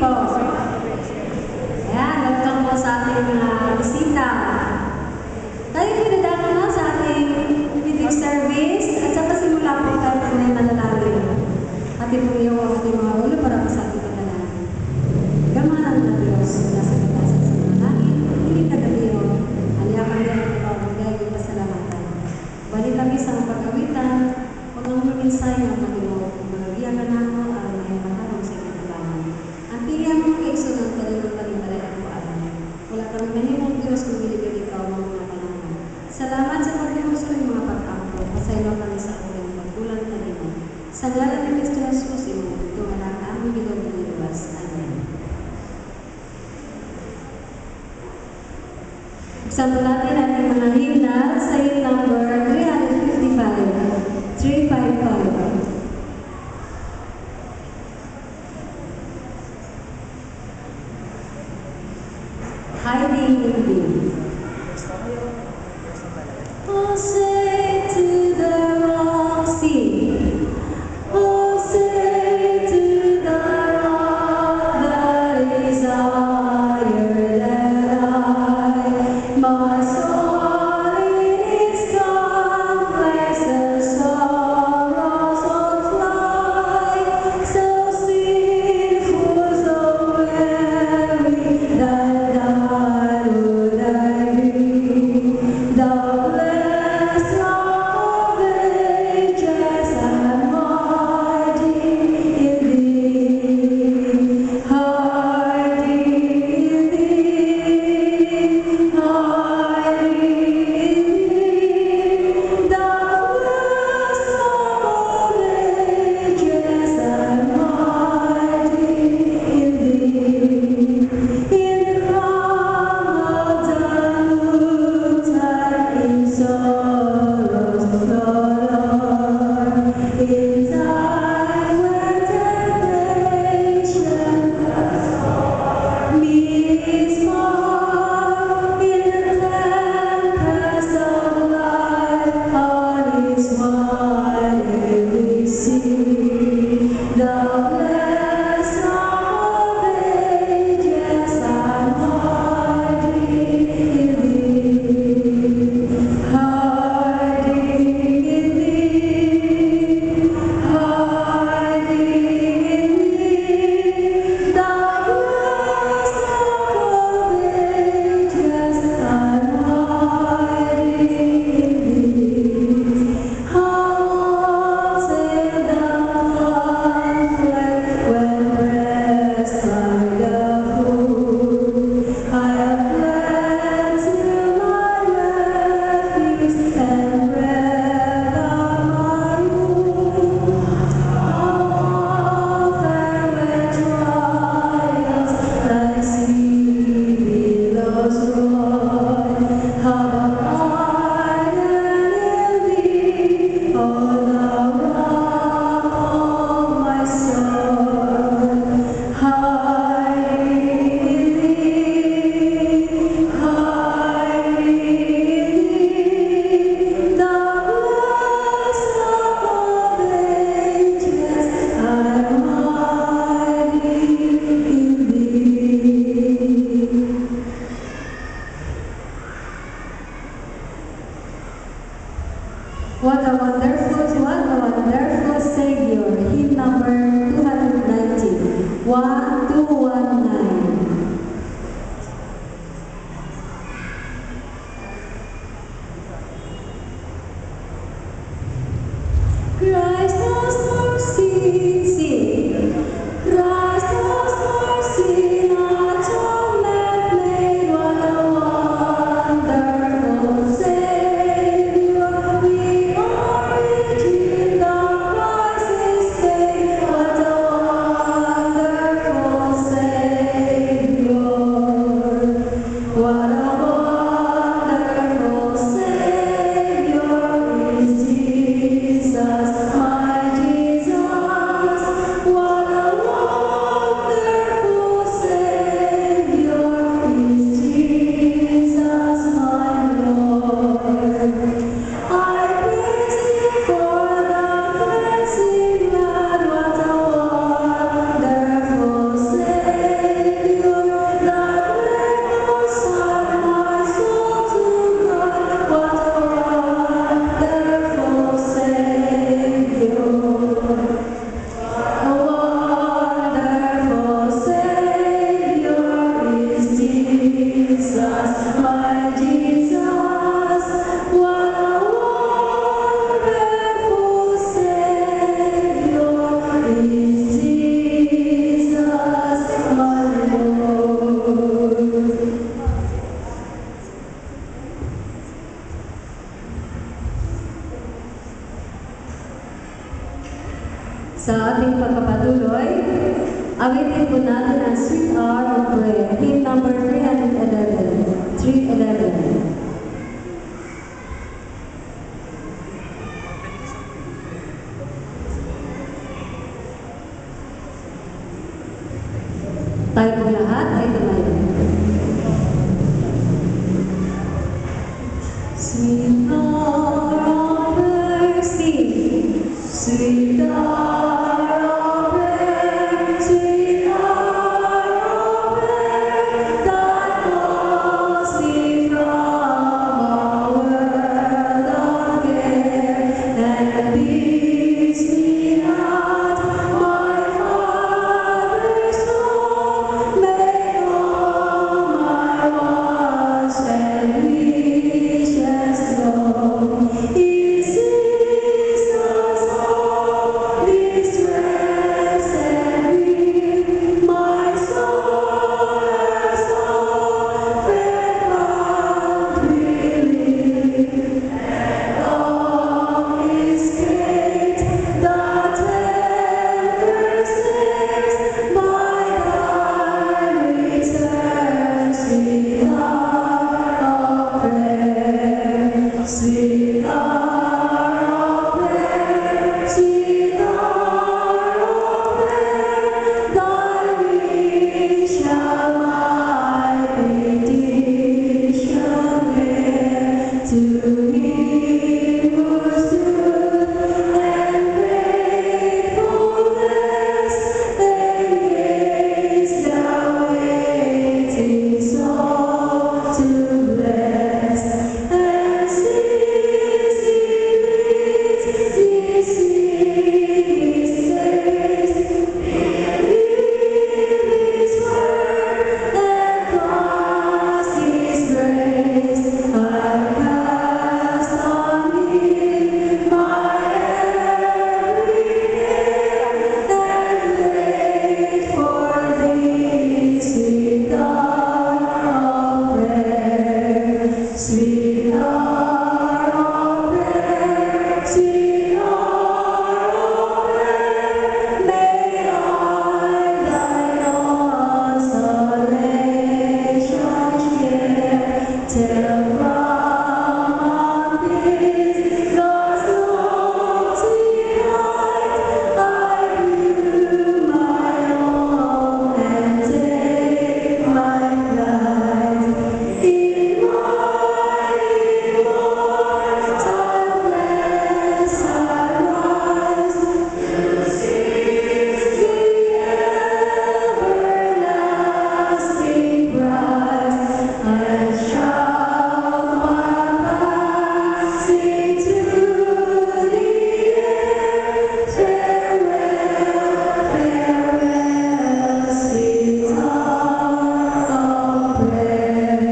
po. Ayan, welcome po sa ating bisita. Tayo pinadala na sa ating meeting service at sa pasimula po tayo po may manalangin. Ating po yung ating mga ulo para po sa ating panalangin. Gamanan na Diyos na sa katasan sa mga langit, hindi kagabiyo, aliyakan din po ang magayong pasalamatan. Balik kami sa pag-awitan, huwag ang mag-insay ng Panginoon, mag-iyakan na ako ang may matanong sa inyong kailangan. Ang pilihan mo kay Iso ng Panginoon palimbalan po alam. Wala kami mahimong Diyos kung bilibig ikaw ang mga panahon. Salamat sa pagkakuso ng mga pag-ampo. Pasaylo kami sa aking pagkulang kanina. Sa ngalan ni Kristo Jesus, ito wala ka ang bilog ng iwas. Amen. Example natin ating mga hymna sa hymn number 355. 355. Hiding in thee. Oh, say to the rock, sea. Oh, say to the rock that is higher than I. My soul in its calm place, the sorrows will fly. So sweet for the weary that I would I be. The blessed of ages and mighty in thee, hiding in thee, hiding in thee. The blessed of ages and mighty in thee. In the calm of the noontide, in sorrow's dolor, in time when temptation meets more, in the tempest of life, on its wide sea, the blessed of ages and mighty in thee, hiding in thee, hiding in thee. The blessed of ages and mighty in thee. How often the conflict when pressed like a fool, I have fled to my refuge and read on my room. How often when trials like sea billows roar, how abide in thee, O the rock of my soul, hiding in thee, hiding in thee. The blessed of ages and mighty in thee. What a wonderful Savior. Hymn number 290. 1219. Christ has mercy, sing. Christ has mercy, atonement made. What a wonderful Savior. We are redeemed, the price is paid. What a wonderful Awitin po natin ang Sweet Hour of Prayer, hymn number 311. 311. Tayo po lahat ay tumayo. Sweet hour of mercy, sweet hour of prayer, sweet hour of prayer, that calls me from a world of care, and bids me at my Father's home, make all my wants and wishes known. It is the song, distress and grief, my soul has often found relief, and all is great, the tender saints, my God returns, sweet hour of prayer, sweet hour of prayer, sweet hour of prayer, thy wish shall my petition bear, to me who stood and gratefulness engaged the waiting soul to bless, and since he leads his sweetest praise, in his word and cross his grace, I cast on him my every care, and wait for thee, sweet hour of prayer, sweet hour of prayer, sweet hour of prayer, may I thy consolation share, till from amidst those lofty heights I view my own and take my flight. In my immortal bliss I rise, to seize the everlasting prize. I shout my passing through the air, farewell, farewell, sweet hour of prayer.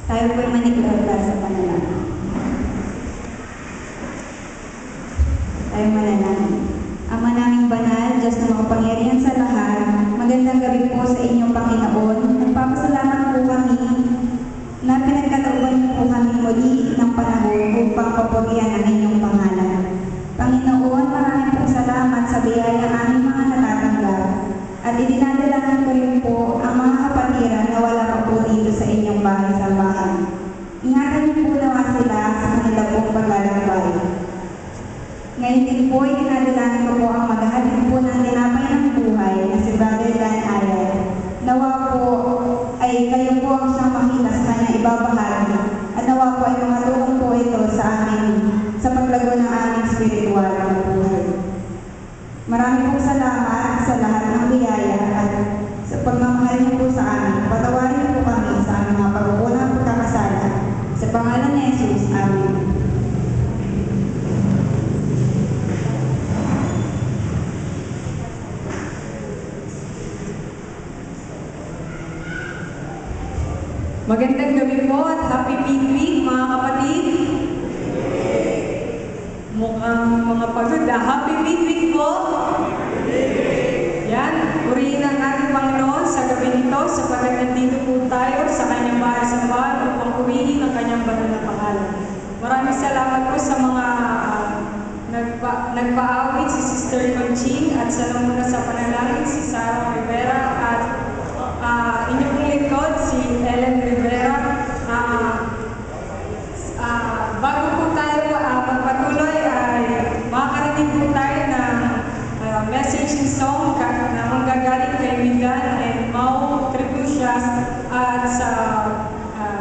Tayo po'y manikita sa panalangin. Tayo manalangin. Ama naming banal, Diyos na makapangyarihan sa lahat, magandang gabi po sa inyong Panginoon. Nagpapasalamat po kami na pinagkalooban niyo po kami muli ng panahon upang papurihan ang inyong pangalan. Panginoon, maraming pong salamat sa biyaya ng aming mga natatanggap. At idinadalahan ko rin po ang mga kapatiran na wala pa po dito sa inyong bahay-sambahan. Ingatan niyo po nawa sila sa kanila pong paglalakbay. Ngayon din po, idinadalahan ko po ang maghahatid po ng tinapay ng buhay na si Brother Dan Ayat. Nawa po ay kayo po ang siyang makita sa kanyang ibabahagi. At nawa po ay makatulong po ito sa amin, sa paglago ng aming spiritual na buhay. Maraming pong salamat sa lahat ng biyaya at sa pagmamahal niyo po sa amin. Patawarin niyo po kami sa aming mga pagkukulang pagkakasala. Sa pangalan ni Jesus, Amen. Magandang gabi po at happy midweek mga kapatid. Mukhang mga pagod na. Happy midweek po. Yan, purihin ang ating Panginoon sa gabi nito sapagkat nandito po tayo sa kanyang bahay sa bahay upang purihin ang kanyang banal na pangalan. Maraming salamat po sa mga nagpaawit, si Sister Conching, at sa namuna sa panalangin, si Sarah Rivera, at inyong lingkod, si Ellen Rivera. Bago po tayo magpatuloy, ay makakarinig po tayo ng message and song na manggagaling kay Midan and Mau Tribucias at sa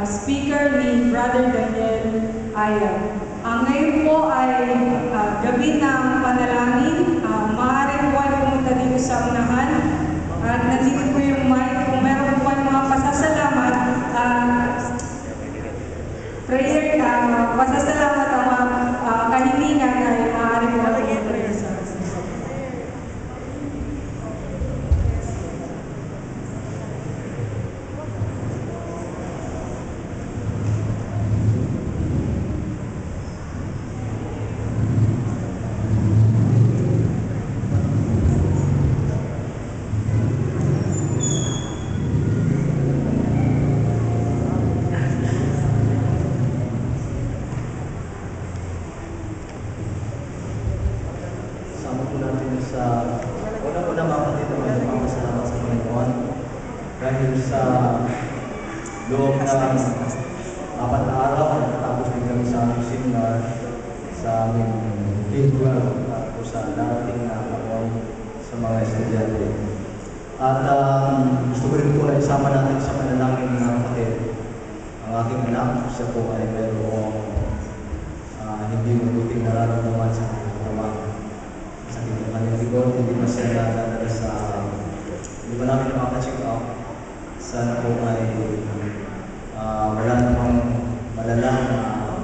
speaker ni Brother Daniel Aya. Ngayon po ay gabi ng panalangin. Maaari po ay pumunta dito sa unahan. At nandito po yung mic. Kung meron po ay mga pasasalamat, prayer, pasasalamat ang mga kahilingan ay maaari po ay pumunta dito sa unahan. Dahil sa loob ng 4 na araw, natapos din kami sa aming seminar, sa aming K-12 at sa darating na panahon sa mga estudyante. At gusto ko rin po na isama natin sa panalangin ng kapatid. Ang aking anak, siya po ay mayroong hindi mabuting nararamdaman sa kanyang trabaho. Sakit ng kanyang likod, hindi pa siya nadadala sa hindi pa namin nakaka-check out. Sana po ay wala namang malalang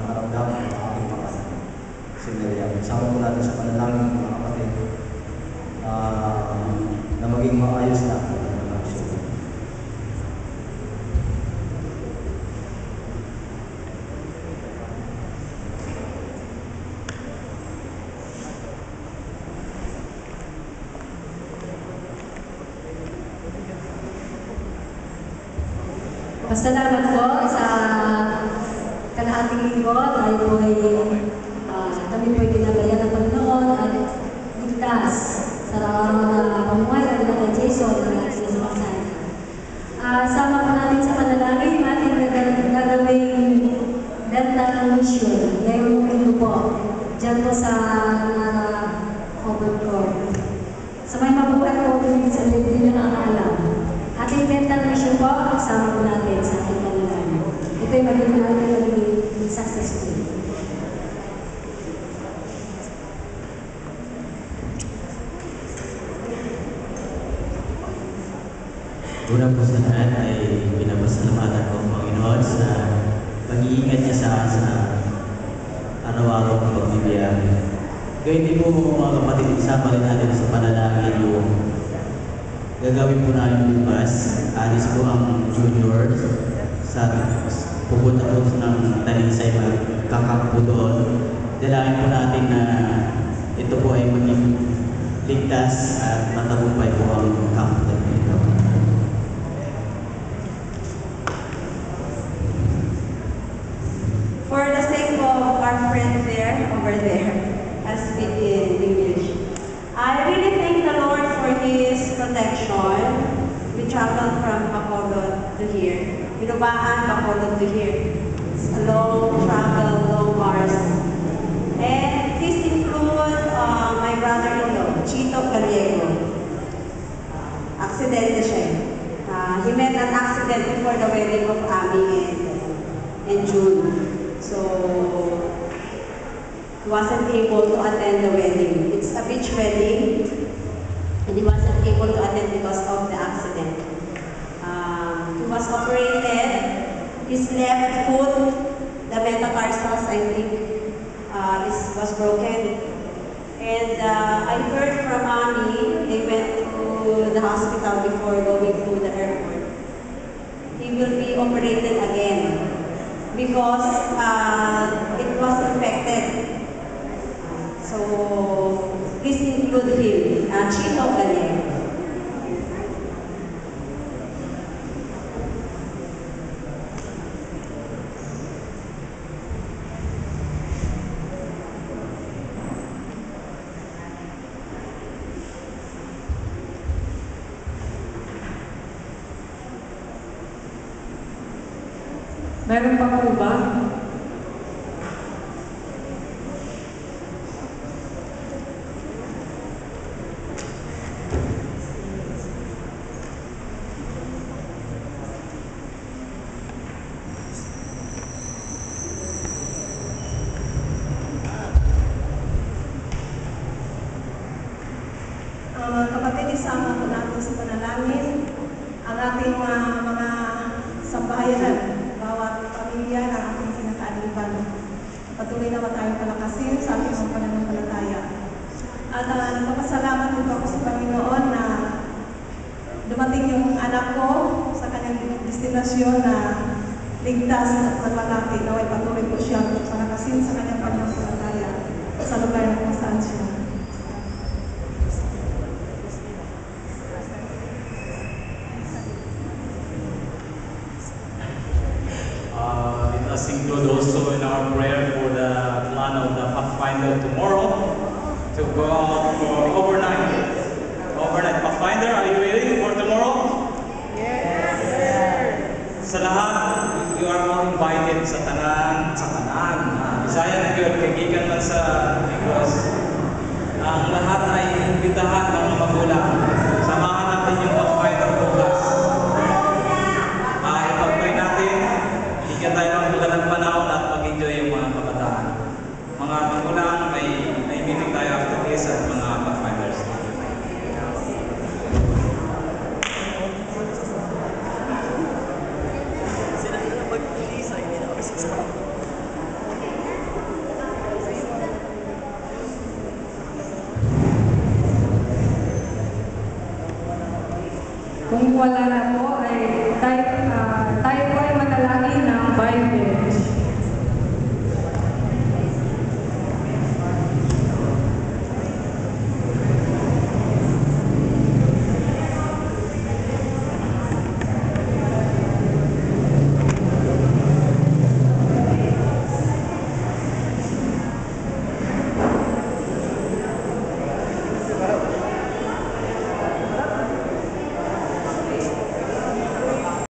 naramdaman ng aking mga sinilya. Sama po natin sa panalangin ng mga kapatid na maging maayos na ang aksyon. Pasalamat po sa kalahating linggo. Tayo po ay kami po ay ginagayan ng Panginoon at ligtas sa araw na pamuhay ng mga Jason na sinasamasan. Sama po natin sa panalangin ating gagawing dental mission. Ngayong linggo po, dyan po sa cover court. Sa may mabuhay po, sa hindi nyo nakakaalam. Ating dental mission po, kasama po natin sa ating panalangin. Ito'y magiging successful. Una po sa lahat ay pinapasalamatan ko ang Panginoon sa pag-iingat niya sa araw-araw ng pagbibiyahe. Gayun din po mga kapatid, isama rin natin sa panalangin yung gagawin po namin bukas. Alis po ang junior sa pupunta po ng Talisay, magkakap po doon. Dalangin po natin na ito po ay maging ligtas at matagumpay po ang camp na ito. For the sake of our friend there, over there, as speak in English, I really thank the Lord for His protection. We traveled from Bacolod to here. Binubaan, Bacolod to here. It's a long travel, long hours. And this includes my brother-in-law, Chito Gallego. Aksidente siya. He met an accident before the wedding of Ami in June. So, he wasn't able to attend the wedding. It's a beach wedding, and he wasn't able to attend because of the accident. He was operated. His left foot, the metatarsals, I think, was broken. And I heard from Ami, they went to the hospital before going to the airport. He will be operated again because it was infected. So, please include him, Chito Gallego. pa po ba? Mga kapatid, isama po natin sa panalangin ang ating mga sambahayan, bawat pamilya ng ating kinakaaliban. Patuloy naman tayong palakasin sa ating mga pananampalataya. At nagpapasalamat din ako sa Panginoon na dumating yung anak ko sa kanyang destinasyon na ligtas at malalaki. Naway patuloy po siya palakasin sa kanyang pananampalataya sa lugar na kung saan siya. Let us include also in our prayer for the plan of the Pathfinder tomorrow to go out for overnight. Overnight Pathfinder, are you ready for tomorrow? Yes, sir. Sa lahat, you are all invited sa tanan. Bisaya na yun, kagikan man sa Negros. Ang lahat ay imbitahan ng mga magulang. Samahan natin yung Pathfinder bukas. Ipag-pray natin. Bigyan tayo ng magandang panahon at mag-enjoy yung mga kabataan. Mga magulang, may meeting tayo after this at mga Pathfinders. Kung wala na